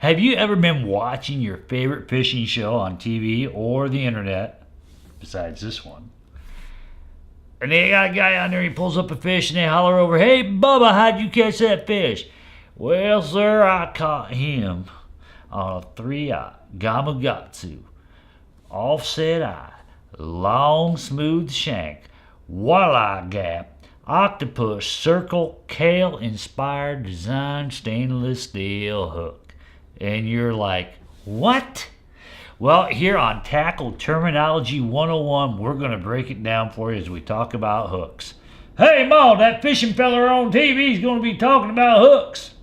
Have you ever been watching your favorite fishing show on TV or the internet, besides this one, and they got a guy on there, he pulls up a fish and they holler over, "Hey, Bubba, how'd you catch that fish?" "Well, sir, I caught him on a 3-aught Gamakatsu, offset eye, long smooth shank, walleye gap, octopus circle, Kale inspired design stainless steel hook." And you're like, what? Well, here on Tackle Terminology 101, we're going to break it down for you as we talk about hooks. Hey, Ma, that fishing fella on TV is going to be talking about hooks.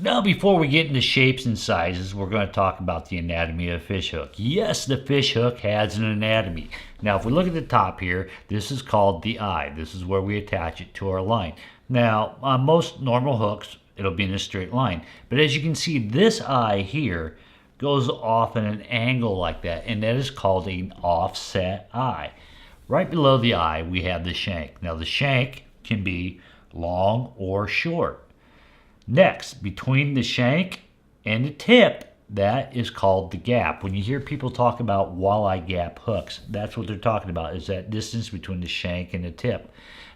Now, before we get into shapes and sizes, we're going to talk about the anatomy of a fish hook. Yes, the fish hook has an anatomy. Now, if we look at the top here, this is called the eye. This is where we attach it to our line. Now, on most normal hooks, it'll be in a straight line. But as you can see, this eye here goes off at an angle like that, and that is called an offset eye. Right below the eye, we have the shank. Now, the shank can be long or short. Next, between the shank and the tip, that is called the gap. When you hear people talk about walleye gap hooks, that's what they're talking about, is that distance between the shank and the tip.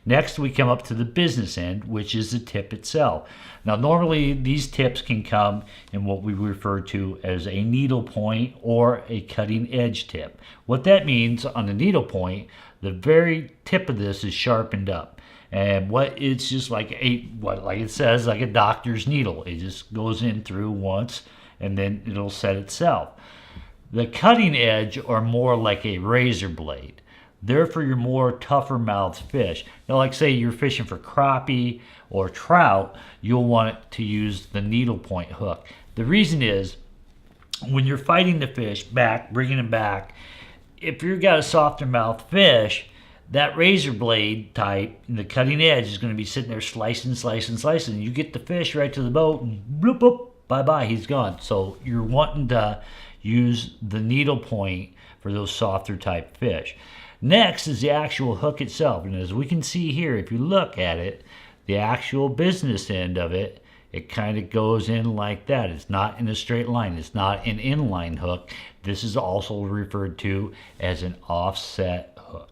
Next, we come up to the business end, which is the tip itself. Now, normally these tips can come in what we refer to as a needle point or a cutting edge tip. What that means on the needle point, the very tip of this is sharpened up. And it's just like like it says, like a doctor's needle. It just goes in through once and then it'll set itself. The cutting edge are more like a razor blade. They're for your more tougher mouthed fish. Now, like say you're fishing for crappie or trout, you'll want to use the needle point hook. The reason is when you're fighting the fish back, bringing them back, if you've got a softer mouthed fish, that razor blade type, the cutting edge, is going to be sitting there slicing. You get the fish right to the boat and bloop, bloop, bye-bye, he's gone. So you're wanting to use the needle point for those softer type fish. Next is the actual hook itself. And as we can see here, if you look at it, the actual business end of it, it kind of goes in like that. It's not in a straight line. It's not an inline hook. This is also referred to as an offset hook.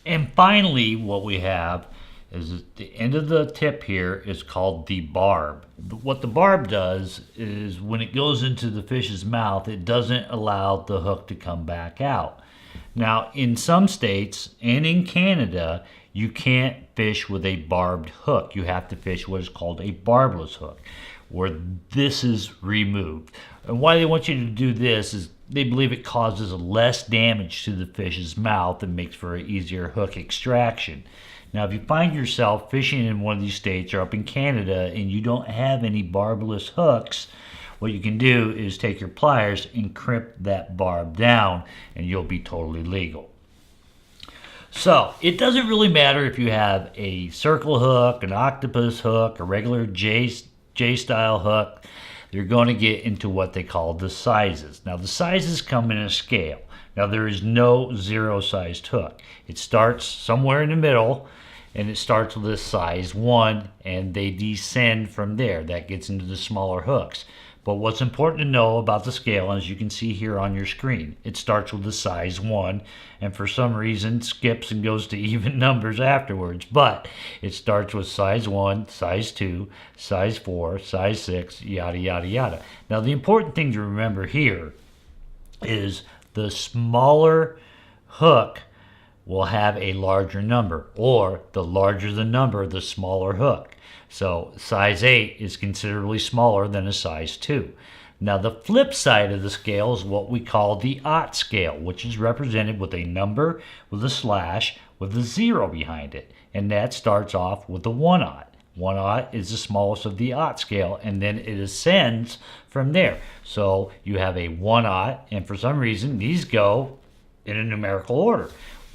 And finally, what we have is the end of the tip here is called the barb. What the barb does is when it goes into the fish's mouth, it doesn't allow the hook to come back out. Now, in some states and in Canada, you can't fish with a barbed hook. You have to fish what is called a barbless hook, where this is removed. And why they want you to do this is they believe it causes less damage to the fish's mouth and makes for an easier hook extraction. Now, if you find yourself fishing in one of these states or up in Canada and you don't have any barbless hooks, what you can do is take your pliers and crimp that barb down and you'll be totally legal. So, it doesn't really matter if you have a circle hook, an octopus hook, a regular J-style hook. You're going to get into what they call the sizes. Now, the sizes come in a scale. Now, there is no zero-sized hook. It starts somewhere in the middle, and it starts with a size 1, and they descend from there. That gets into the smaller hooks. But what's important to know about the scale, as you can see here on your screen, it starts with a size 1, and for some reason skips and goes to even numbers afterwards. But it starts with size 1, size 2, size 4, size 6, yada, yada, yada. Now, the important thing to remember here is the smaller hook will have a larger number, or the larger the number, the smaller hook. So size 8 is considerably smaller than a size 2. Now, the flip side of the scale is what we call the aught scale, which is represented with a number with a slash with a 0 behind it. And that starts off with a 1-aught. 1-aught is the smallest of the aught scale, and then it ascends from there. So you have a 1-aught, and for some reason, these go in a numerical order.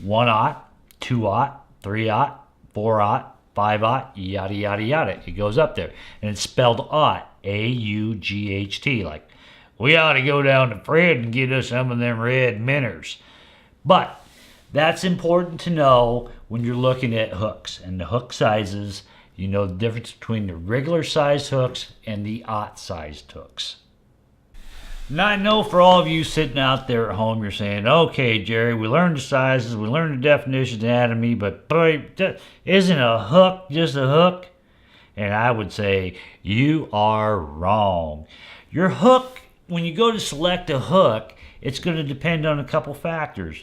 1-aught, 2-aught, 3-aught, 4-aught, 5-aught, yada, yada, yada. It goes up there. And it's spelled aught, A-U-G-H-T. Like, we ought to go down to Fred and get us some of them red minnows. But That's important to know when you're looking at hooks and the hook sizes. You know the difference between the regular sized hooks and the aught sized hooks. Now I know for all of you sitting out there at home, you're saying, okay, Jerry, we learned the sizes, we learned the definition, anatomy, but boy, isn't a hook just a hook? And I would say you are wrong. Your hook, when you go to select a hook, it's going to depend on a couple factors.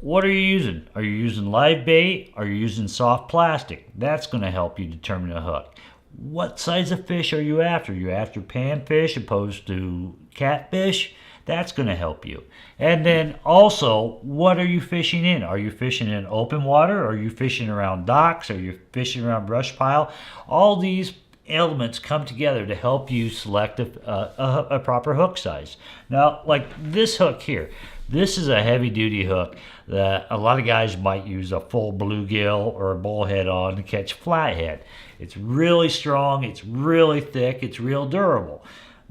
What are you using? Are you using live bait? Are you using soft plastic? That's going to help you determine a hook. What size of fish are you after? Are you after panfish opposed to catfish? That's going to help you. And then also, what are you fishing in? Are you fishing in open water? Are you fishing around docks? Are you fishing around brush pile? All these elements come together to help you select a proper hook size. Now, like this hook here, this is a heavy duty hook that a lot of guys might use a full bluegill or a bullhead on to catch flathead. It's really strong, it's really thick, it's real durable.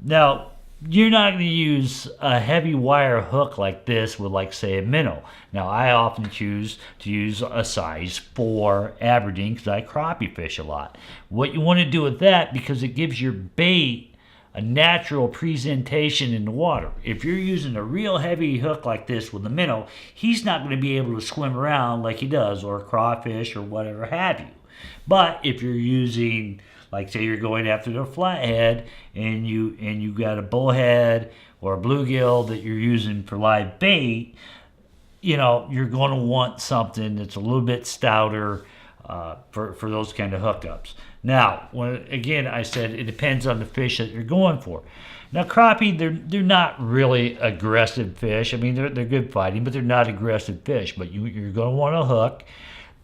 Now, you're not going to use a heavy wire hook like this with, like, say, a minnow. Now, I often choose to use a size 4 Aberdeen because I crappie fish a lot. What you want to do with that, because it gives your bait a natural presentation in the water. If you're using a real heavy hook like this with a minnow, he's not going to be able to swim around like he does, or a crawfish or whatever have you. But if you're using, like, say you're going after the flathead and you got a bullhead or a bluegill that you're using for live bait, you know, you're going to want something that's a little bit stouter for those kind of hookups. Now, again, I said it depends on the fish that you're going for. Now, crappie, they're not really aggressive fish. I mean, they're good fighting, but they're not aggressive fish. But you're going to want a hook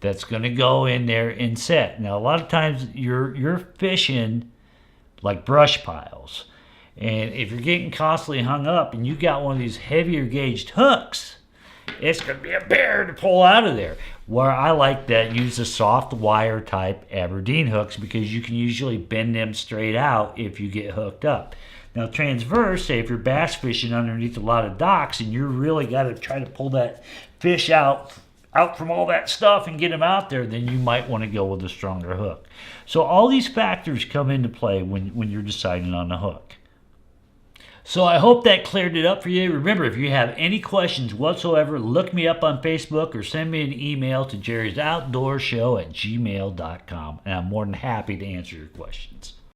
that's going to go in there and set. Now, a lot of times you're fishing like brush piles, and if you're getting constantly hung up and you got one of these heavier gauged hooks, it's going to be a bear to pull out of there. Where I like that, use the soft wire type Aberdeen hooks, because you can usually bend them straight out if you get hooked up. Now, transverse, say if you're bass fishing underneath a lot of docks and you really got to try to pull that fish out from all that stuff and get him out there, then you might want to go with a stronger hook. So all these factors come into play when you're deciding on the hook. So I hope that cleared it up for you. Remember, if you have any questions whatsoever, look me up on Facebook or send me an email to jerrysoutdoorshow@gmail.com, and I'm more than happy to answer your questions.